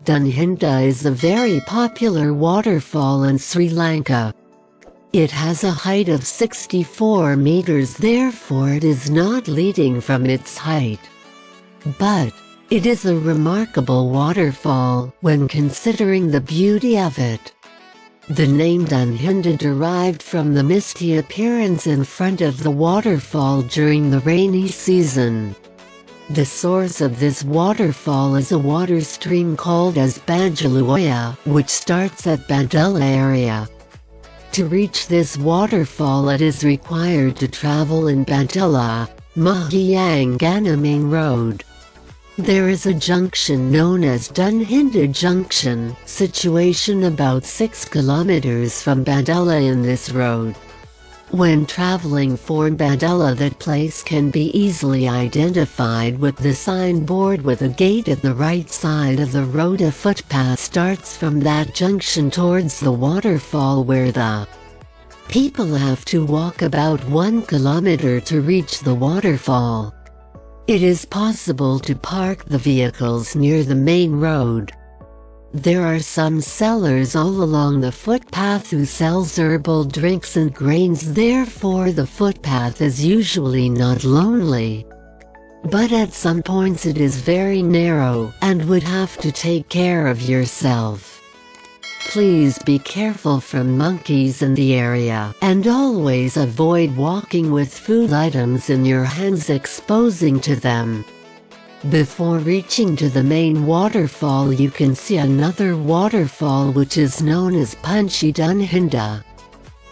Dunhinda is a very popular waterfall in Sri Lanka. It has a height of 64 meters, therefore it is not leading from its height. But it is a remarkable waterfall when considering the beauty of it. The name Dunhinda derived from the misty appearance in front of the waterfall during the rainy season. The source of this waterfall is a water stream called as Bajaluoya, which starts at Badela area. To reach this waterfall it is required to travel in Badela, Mahyangan main road. There is a junction known as Dunhinda Junction, situation about 6 kilometers from Badela in this road. When traveling from Badela, that place can be easily identified with the signboard with a gate at the right side of the road. A footpath starts from that junction towards the waterfall, where the people have to walk about 1 kilometer to reach the waterfall. It is possible to park the vehicles near the main road. There are some sellers all along the footpath who sells herbal drinks and grains, therefore the footpath is usually not lonely. But at some points it is very narrow and would have to take care of yourself. Please be careful from monkeys in the area and always avoid walking with food items in your hands, exposing to them. Before reaching to the main waterfall you can see another waterfall which is known as Punchy Dunhinda.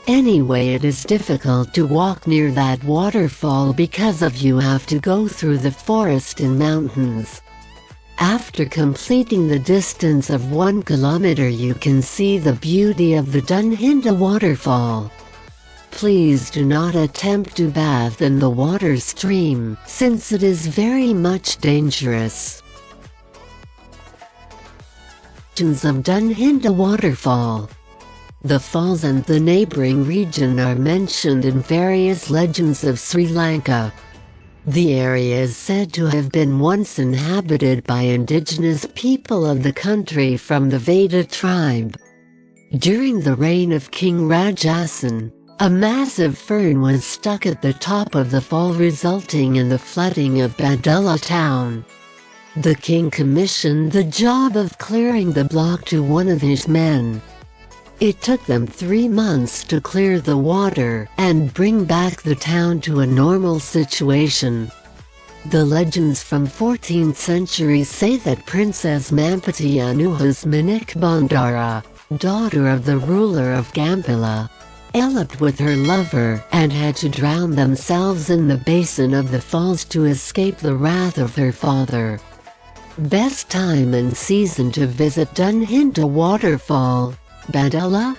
Anyway, it is difficult to walk near that waterfall because of you have to go through the forest and mountains. After completing the distance of 1 kilometer you can see the beauty of the Dunhinda waterfall. Please do not attempt to bathe in the water stream, since it is very much dangerous. Of Dunhinda waterfall. The falls and the neighboring region are mentioned in various legends of Sri Lanka. The area is said to have been once inhabited by indigenous people of the country from the Veda tribe. During the reign of King Rajasan, a massive fern was stuck at the top of the fall, resulting in the flooding of Badela town. The king commissioned the job of clearing the block to one of his men. It took them 3 months to clear the water and bring back the town to a normal situation. The legends from 14th century say that Princess Mampati Anuha's Manik Bandara, daughter of the ruler of Gampila, eloped with her lover and had to drown themselves in the basin of the falls to escape the wrath of her father. Best time and season to visit Dunhinda waterfall, Badela?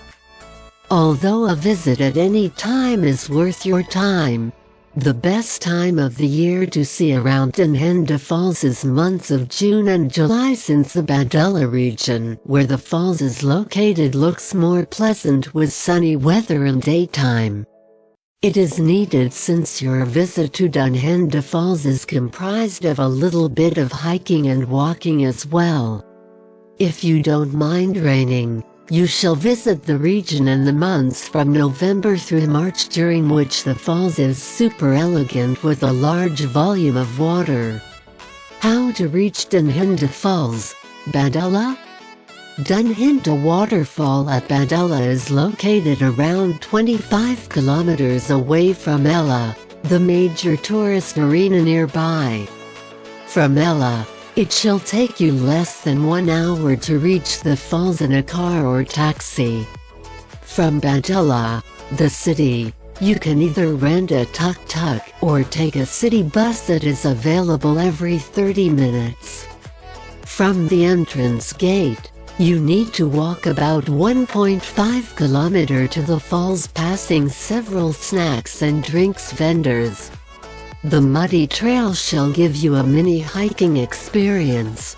Although a visit at any time is worth your time, the best time of the year to see around Dunhinda Falls is months of June and July, since the Badela region where the falls is located looks more pleasant with sunny weather and daytime. It is needed since your visit to Dunhinda Falls is comprised of a little bit of hiking and walking as well. If you don't mind raining, you shall visit the region in the months from November through March, during which the falls is super elegant with a large volume of water. How to reach Dunhinda Falls, Badela? Dunhinda waterfall at Badela is located around 25 kilometers away from Ella, the major tourist arena nearby. From Ella, it shall take you less than 1 hour to reach the falls in a car or taxi. From Badela, the city, you can either rent a tuk-tuk or take a city bus that is available every 30 minutes. From the entrance gate, you need to walk about 1.5 kilometer to the falls, passing several snacks and drinks vendors. The muddy trail shall give you a mini hiking experience.